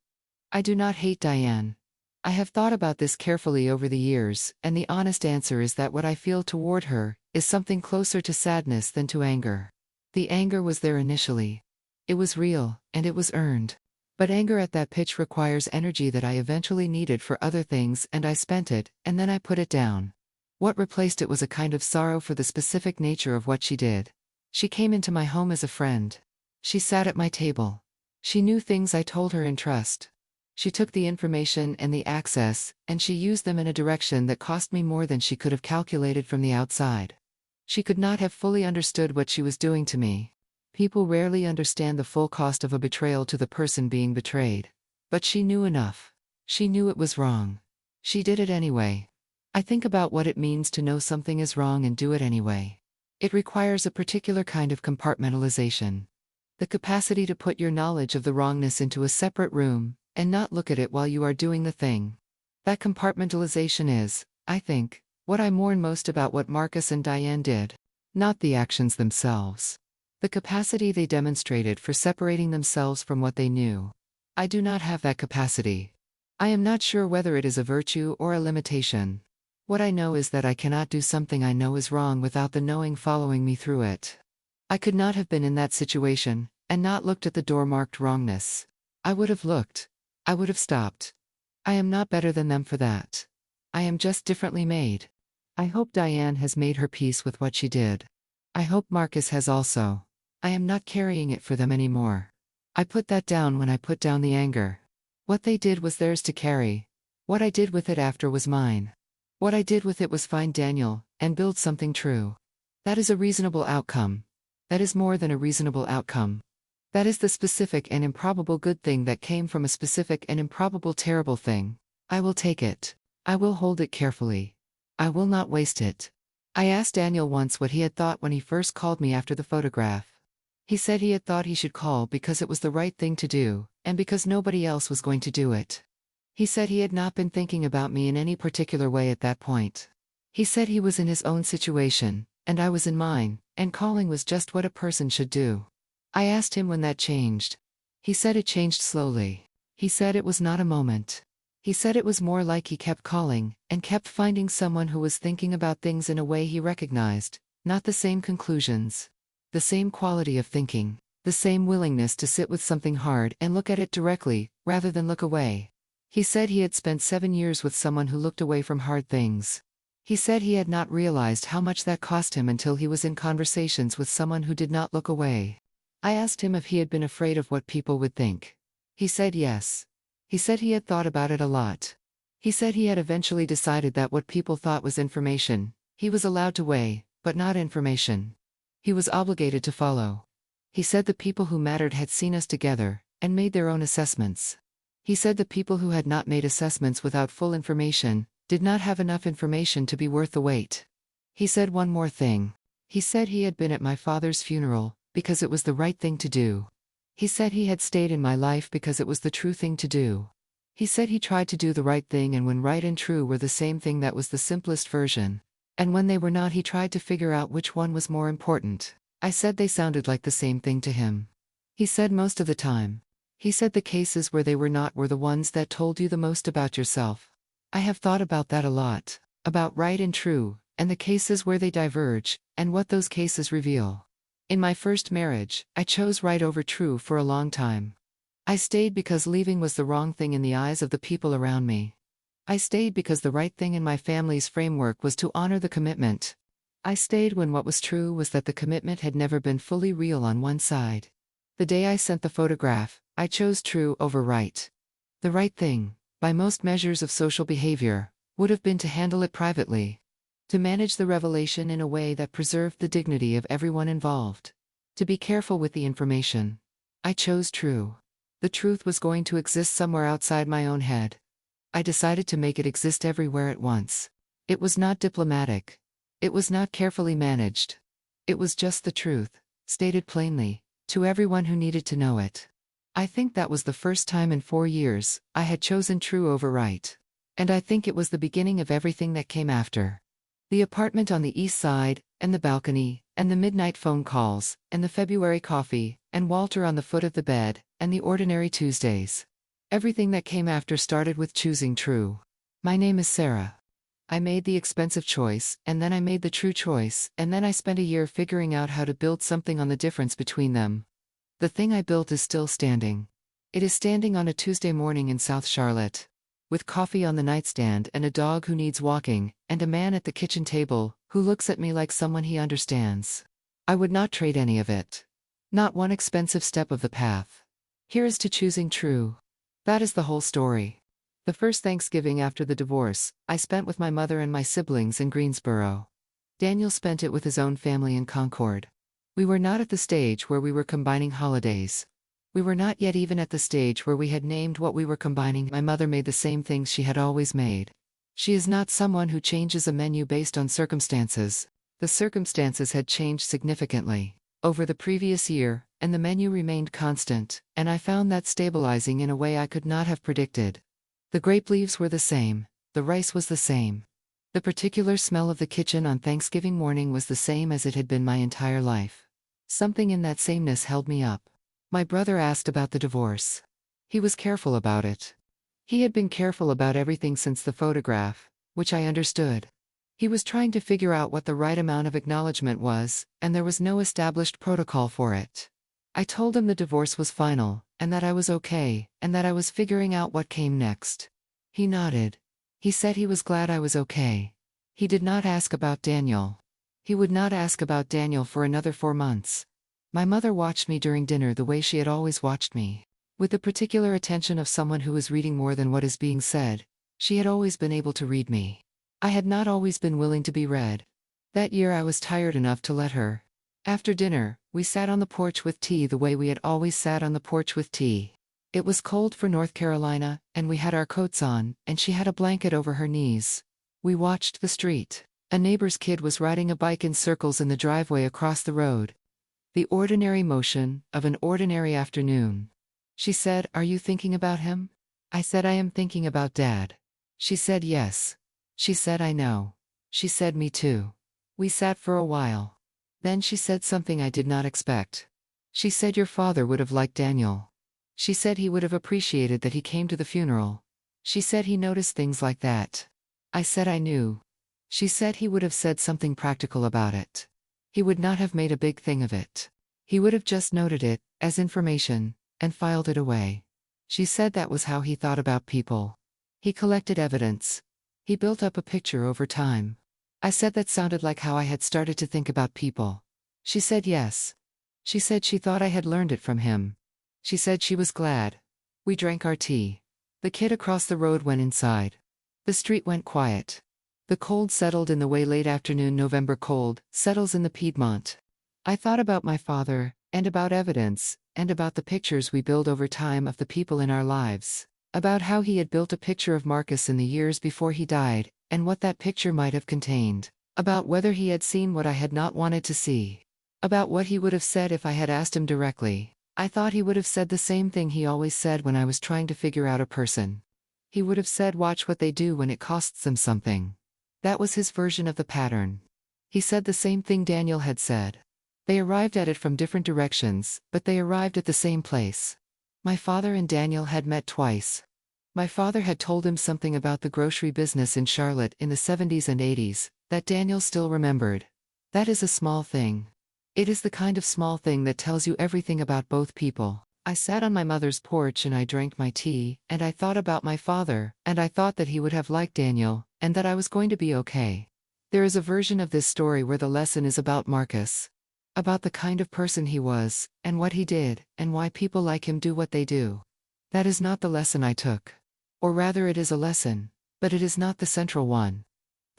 I do not hate Diane. I have thought about this carefully over the years, and the honest answer is that what I feel toward her is something closer to sadness than to anger. The anger was there initially. It was real, and it was earned. But anger at that pitch requires energy that I eventually needed for other things, and I spent it, and then I put it down. What replaced it was a kind of sorrow for the specific nature of what she did. She came into my home as a friend. She sat at my table. She knew things I told her in trust. She took the information and the access, and she used them in a direction that cost me more than she could have calculated from the outside. She could not have fully understood what she was doing to me. People rarely understand the full cost of a betrayal to the person being betrayed. But she knew enough. She knew it was wrong. She did it anyway. I think about what it means to know something is wrong and do it anyway. It requires a particular kind of compartmentalization. The capacity to put your knowledge of the wrongness into a separate room, and not look at it while you are doing the thing. That compartmentalization is, I think, what I mourn most about what Marcus and Diane did. Not the actions themselves. The capacity they demonstrated for separating themselves from what they knew. I do not have that capacity. I am not sure whether it is a virtue or a limitation. What I know is that I cannot do something I know is wrong without the knowing following me through it. I could not have been in that situation, and not looked at the door marked wrongness. I would have looked. I would have stopped. I am not better than them for that. I am just differently made. I hope Diane has made her peace with what she did. I hope Marcus has also. I am not carrying it for them anymore. I put that down when I put down the anger. What they did was theirs to carry. What I did with it after was mine. What I did with it was find Daniel, and build something true. That is a reasonable outcome. That is more than a reasonable outcome. That is the specific and improbable good thing that came from a specific and improbable terrible thing. I will take it. I will hold it carefully. I will not waste it. I asked Daniel once what he had thought when he first called me after the photograph. He said he had thought he should call because it was the right thing to do, and because nobody else was going to do it. He said he had not been thinking about me in any particular way at that point. He said he was in his own situation, and I was in mine, and calling was just what a person should do. I asked him when that changed. He said it changed slowly. He said it was not a moment. He said it was more like he kept calling, and kept finding someone who was thinking about things in a way he recognized, not the same conclusions. The same quality of thinking, the same willingness to sit with something hard and look at it directly, rather than look away. He said he had spent 7 years with someone who looked away from hard things. He said he had not realized how much that cost him until he was in conversations with someone who did not look away. I asked him if he had been afraid of what people would think. He said yes. He said he had thought about it a lot. He said he had eventually decided that what people thought was information, he was allowed to weigh, but not information. He was obligated to follow. He said the people who mattered had seen us together, and made their own assessments. He said the people who had not made assessments without full information, did not have enough information to be worth the wait. He said one more thing. He said he had been at my father's funeral, because it was the right thing to do. He said he had stayed in my life because it was the true thing to do. He said he tried to do the right thing, and when right and true were the same thing, that was the simplest version. And when they were not, he tried to figure out which one was more important. I said they sounded like the same thing to him. He said most of the time. He said the cases where they were not were the ones that told you the most about yourself. I have thought about that a lot, about right and true, and the cases where they diverge, and what those cases reveal. In my first marriage, I chose right over true for a long time. I stayed because leaving was the wrong thing in the eyes of the people around me. I stayed because the right thing in my family's framework was to honor the commitment. I stayed when what was true was that the commitment had never been fully real on one side. The day I sent the photograph, I chose true over right. The right thing, by most measures of social behavior, would have been to handle it privately. To manage the revelation in a way that preserved the dignity of everyone involved. To be careful with the information. I chose true. The truth was going to exist somewhere outside my own head. I decided to make it exist everywhere at once. It was not diplomatic. It was not carefully managed. It was just the truth, stated plainly, to everyone who needed to know it. I think that was the first time in 4 years I had chosen true over right. And I think it was the beginning of everything that came after. The apartment on the east side, and the balcony, and the midnight phone calls, and the February coffee, and Walter on the foot of the bed, and the ordinary Tuesdays. Everything that came after started with choosing true. My name is Sarah. I made the expensive choice, and then I made the true choice, and then I spent a year figuring out how to build something on the difference between them. The thing I built is still standing. It is standing on a Tuesday morning in South Charlotte. With coffee on the nightstand and a dog who needs walking, and a man at the kitchen table who looks at me like someone he understands. I would not trade any of it. Not one expensive step of the path. Here is to choosing true. That is the whole story. The first Thanksgiving after the divorce, I spent with my mother and my siblings in Greensboro. Daniel spent it with his own family in Concord. We were not at the stage where we were combining holidays. We were not yet even at the stage where we had named what we were combining. My mother made the same things she had always made. She is not someone who changes a menu based on circumstances. The circumstances had changed significantly over the previous year, and the menu remained constant, and I found that stabilizing in a way I could not have predicted. The grape leaves were the same, the rice was the same. The particular smell of the kitchen on Thanksgiving morning was the same as it had been my entire life. Something in that sameness held me up. My brother asked about the divorce. He was careful about it. He had been careful about everything since the photograph, which I understood. He was trying to figure out what the right amount of acknowledgement was, and there was no established protocol for it. I told him the divorce was final, and that I was okay, and that I was figuring out what came next. He nodded. He said he was glad I was okay. He did not ask about Daniel. He would not ask about Daniel for another 4 months. My mother watched me during dinner the way she had always watched me. With the particular attention of someone who is reading more than what is being said, she had always been able to read me. I had not always been willing to be read. That year I was tired enough to let her. After dinner, we sat on the porch with tea the way we had always sat on the porch with tea. It was cold for North Carolina, and we had our coats on, and she had a blanket over her knees. We watched the street. A neighbor's kid was riding a bike in circles in the driveway across the road. The ordinary motion of an ordinary afternoon. She said, "Are you thinking about him?" I said, "I am thinking about Dad." She said, "Yes." She said, "I know." She said, "Me too." We sat for a while. Then she said something I did not expect. She said your father would have liked Daniel. She said he would have appreciated that he came to the funeral. She said he noticed things like that. I said I knew. She said he would have said something practical about it. He would not have made a big thing of it. He would have just noted it, as information, and filed it away. She said that was how he thought about people. He collected evidence. He built up a picture over time. I said that sounded like how I had started to think about people. She said yes. She said she thought I had learned it from him. She said she was glad. We drank our tea. The kid across the road went inside. The street went quiet. The cold settled in the way late afternoon November cold settles in the Piedmont. I thought about my father, and about evidence, and about the pictures we build over time of the people in our lives. About how he had built a picture of Marcus in the years before he died, and what that picture might have contained. About whether he had seen what I had not wanted to see. About what he would have said if I had asked him directly. I thought he would have said the same thing he always said when I was trying to figure out a person. He would have said, watch what they do when it costs them something. That was his version of the pattern. He said the same thing Daniel had said. They arrived at it from different directions, but they arrived at the same place. My father and Daniel had met twice. My father had told him something about the grocery business in Charlotte in the 70s and 80s, that Daniel still remembered. That is a small thing. It is the kind of small thing that tells you everything about both people. I sat on my mother's porch and I drank my tea, and I thought about my father, and I thought that he would have liked Daniel, and that I was going to be okay. There is a version of this story where the lesson is about Marcus. About the kind of person he was, and what he did, and why people like him do what they do. That is not the lesson I took. Or rather it is a lesson, but it is not the central one.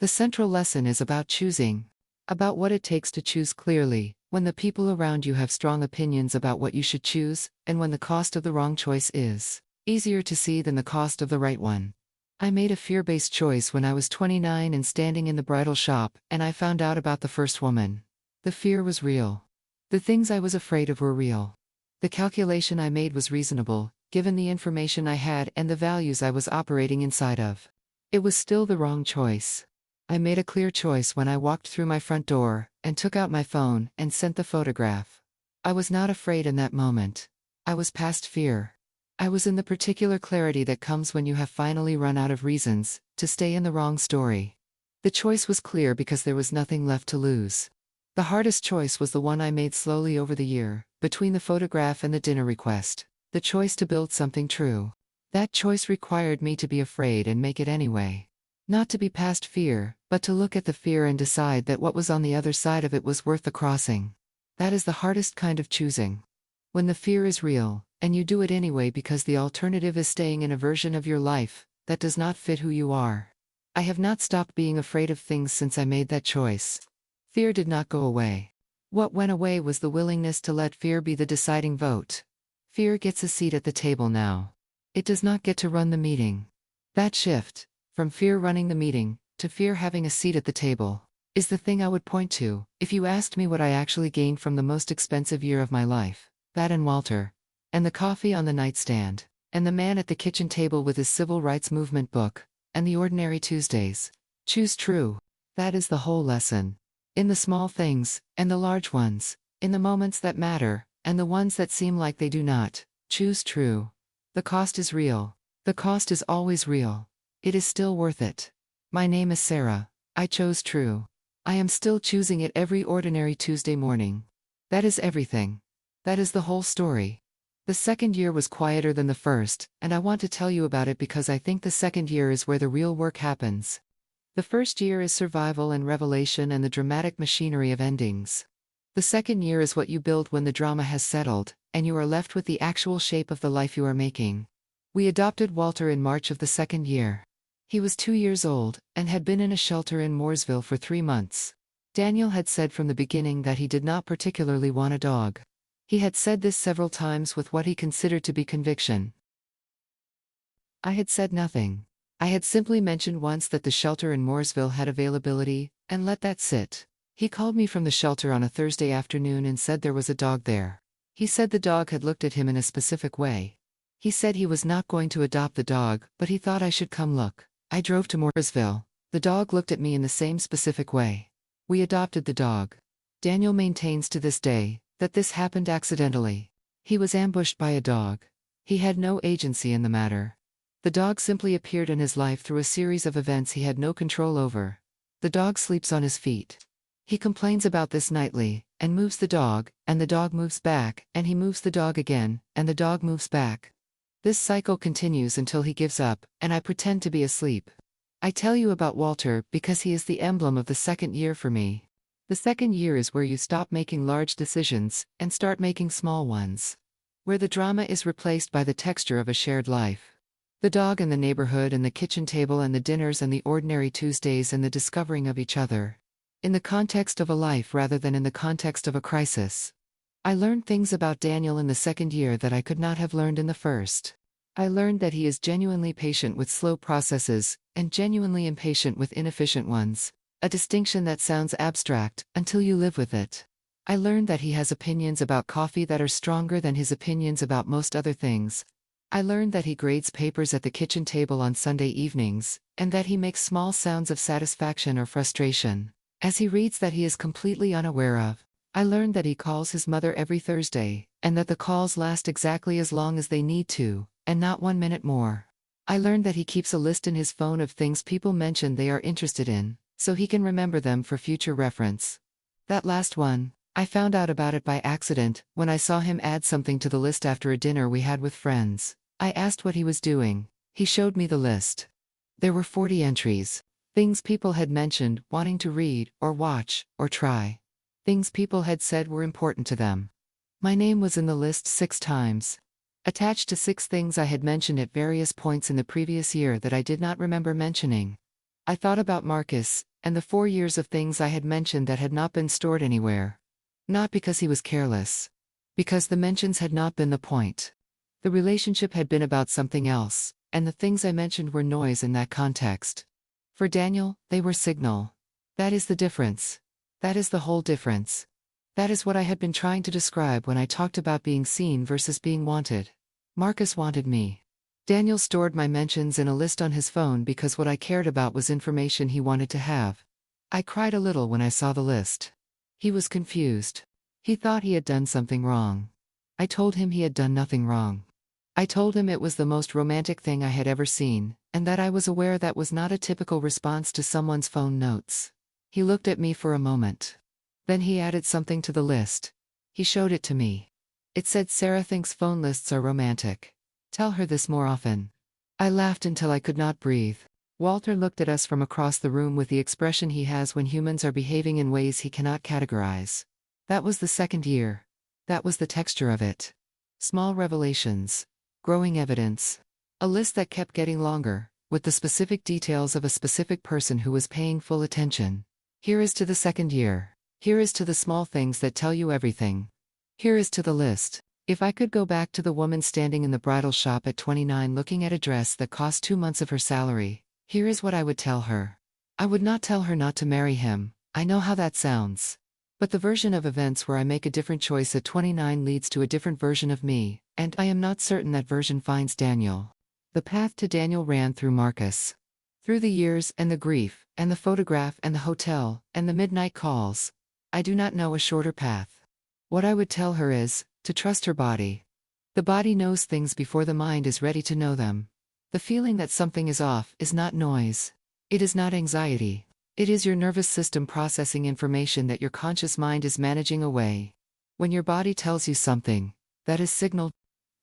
The central lesson is about choosing. About what it takes to choose clearly, when the people around you have strong opinions about what you should choose, and when the cost of the wrong choice is easier to see than the cost of the right one. I made a fear-based choice when I was 29 and standing in the bridal shop, and I found out about the first woman. The fear was real. The things I was afraid of were real. The calculation I made was reasonable, given the information I had and the values I was operating inside of. It was still the wrong choice. I made a clear choice when I walked through my front door, and took out my phone, and sent the photograph. I was not afraid in that moment. I was past fear. I was in the particular clarity that comes when you have finally run out of reasons to stay in the wrong story. The choice was clear because there was nothing left to lose. The hardest choice was the one I made slowly over the year, between the photograph and the dinner request. The choice to build something true. That choice required me to be afraid and make it anyway. Not to be past fear, but to look at the fear and decide that what was on the other side of it was worth the crossing. That is the hardest kind of choosing. When the fear is real, and you do it anyway because the alternative is staying in a version of your life that does not fit who you are. I have not stopped being afraid of things since I made that choice. Fear did not go away. What went away was the willingness to let fear be the deciding vote. Fear gets a seat at the table now. It does not get to run the meeting. That shift, from fear running the meeting, to fear having a seat at the table, is the thing I would point to, if you asked me what I actually gained from the most expensive year of my life. That and Walter. And the coffee on the nightstand. And the man at the kitchen table with his civil rights movement book. And the ordinary Tuesdays. Choose true. That is the whole lesson. In the small things, and the large ones. In the moments that matter, and the ones that seem like they do not. Choose true. The cost is real. The cost is always real. It is still worth it. My name is Sarah. I chose true. I am still choosing it every ordinary Tuesday morning. That is everything. That is the whole story. The second year was quieter than the first, and I want to tell you about it because I think the second year is where the real work happens. The first year is survival and revelation and the dramatic machinery of endings. The second year is what you build when the drama has settled, and you are left with the actual shape of the life you are making. We adopted Walter in March of the second year. He was 2 years old, and had been in a shelter in Mooresville for 3 months. Daniel had said from the beginning that he did not particularly want a dog. He had said this several times with what he considered to be conviction. I had said nothing. I had simply mentioned once that the shelter in Mooresville had availability, and let that sit. He called me from the shelter on a Thursday afternoon and said there was a dog there. He said the dog had looked at him in a specific way. He said he was not going to adopt the dog, but he thought I should come look. I drove to Mooresville. The dog looked at me in the same specific way. We adopted the dog. Daniel maintains to this day that this happened accidentally. He was ambushed by a dog. He had no agency in the matter. The dog simply appeared in his life through a series of events he had no control over. The dog sleeps on his feet. He complains about this nightly, and moves the dog, and the dog moves back, and he moves the dog again, and the dog moves back. This cycle continues until he gives up, and I pretend to be asleep. I tell you about Walter because he is the emblem of the second year for me. The second year is where you stop making large decisions, and start making small ones. Where the drama is replaced by the texture of a shared life. The dog and the neighborhood and the kitchen table and the dinners and the ordinary Tuesdays and the discovering of each other. In the context of a life rather than in the context of a crisis. I learned things about Daniel in the second year that I could not have learned in the first. I learned that he is genuinely patient with slow processes, and genuinely impatient with inefficient ones, a distinction that sounds abstract until you live with it. I learned that he has opinions about coffee that are stronger than his opinions about most other things. I learned that he grades papers at the kitchen table on Sunday evenings, and that he makes small sounds of satisfaction or frustration, as he reads that he is completely unaware of. I learned that he calls his mother every Thursday, and that the calls last exactly as long as they need to, and not 1 minute more. I learned that he keeps a list in his phone of things people mention they are interested in, so he can remember them for future reference. That last one, I found out about it by accident, when I saw him add something to the list after a dinner we had with friends. I asked what he was doing. He showed me the list. There were 40 entries. Things people had mentioned, wanting to read, or watch, or try. Things people had said were important to them. My name was in the list 6 times. Attached to 6 things I had mentioned at various points in the previous year that I did not remember mentioning. I thought about Marcus, and the 4 years of things I had mentioned that had not been stored anywhere. Not because he was careless. Because the mentions had not been the point. The relationship had been about something else, and the things I mentioned were noise in that context. For Daniel, they were signal. That is the difference. That is the whole difference. That is what I had been trying to describe when I talked about being seen versus being wanted. Marcus wanted me. Daniel stored my mentions in a list on his phone because what I cared about was information he wanted to have. I cried a little when I saw the list. He was confused. He thought he had done something wrong. I told him he had done nothing wrong. I told him it was the most romantic thing I had ever seen, and that I was aware that was not a typical response to someone's phone notes. He looked at me for a moment. Then he added something to the list. He showed it to me. It said, "Sarah thinks phone lists are romantic. Tell her this more often." I laughed until I could not breathe. Walter looked at us from across the room with the expression he has when humans are behaving in ways he cannot categorize. That was the second year. That was the texture of it. Small revelations. Growing evidence. A list that kept getting longer, with the specific details of a specific person who was paying full attention. Here is to the second year. Here is to the small things that tell you everything. Here is to the list. If I could go back to the woman standing in the bridal shop at 29 looking at a dress that cost 2 months of her salary, here is what I would tell her. I would not tell her not to marry him. I know how that sounds. But the version of events where I make a different choice at 29 leads to a different version of me, and I am not certain that version finds Daniel. The path to Daniel ran through Marcus. Through the years and the grief, and the photograph and the hotel, and the midnight calls. I do not know a shorter path. What I would tell her is, to trust her body. The body knows things before the mind is ready to know them. The feeling that something is off is not noise. It is not anxiety. It is your nervous system processing information that your conscious mind is managing away. When your body tells you something, that is signal.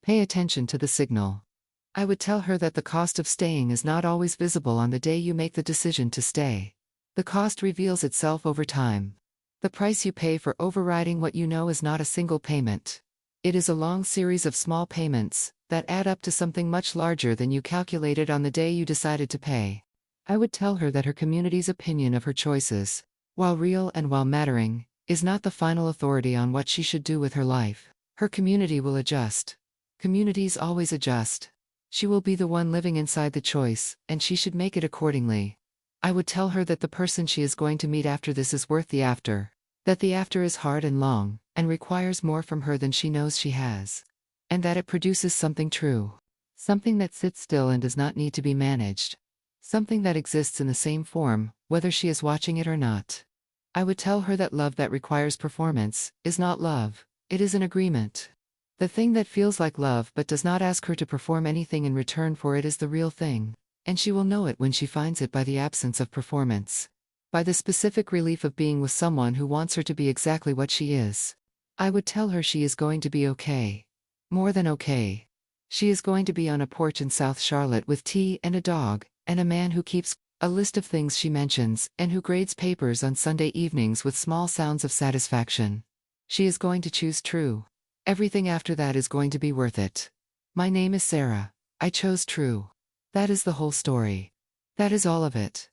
Pay attention to the signal. I would tell her that the cost of staying is not always visible on the day you make the decision to stay. The cost reveals itself over time. The price you pay for overriding what you know is not a single payment. It is a long series of small payments that add up to something much larger than you calculated on the day you decided to pay. I would tell her that her community's opinion of her choices, while real and while mattering, is not the final authority on what she should do with her life. Her community will adjust. Communities always adjust. She will be the one living inside the choice, and she should make it accordingly. I would tell her that the person she is going to meet after this is worth the after. That the after is hard and long, and requires more from her than she knows she has. And that it produces something true. Something that sits still and does not need to be managed. Something that exists in the same form, whether she is watching it or not. I would tell her that love that requires performance is not love, it is an agreement. The thing that feels like love but does not ask her to perform anything in return for it is the real thing, and she will know it when she finds it by the absence of performance. By the specific relief of being with someone who wants her to be exactly what she is. I would tell her she is going to be okay. More than okay. She is going to be on a porch in South Charlotte with tea and a dog, and a man who keeps a list of things she mentions, and who grades papers on Sunday evenings with small sounds of satisfaction. She is going to choose true. Everything after that is going to be worth it. My name is Sarah. I chose true. That is the whole story. That is all of it.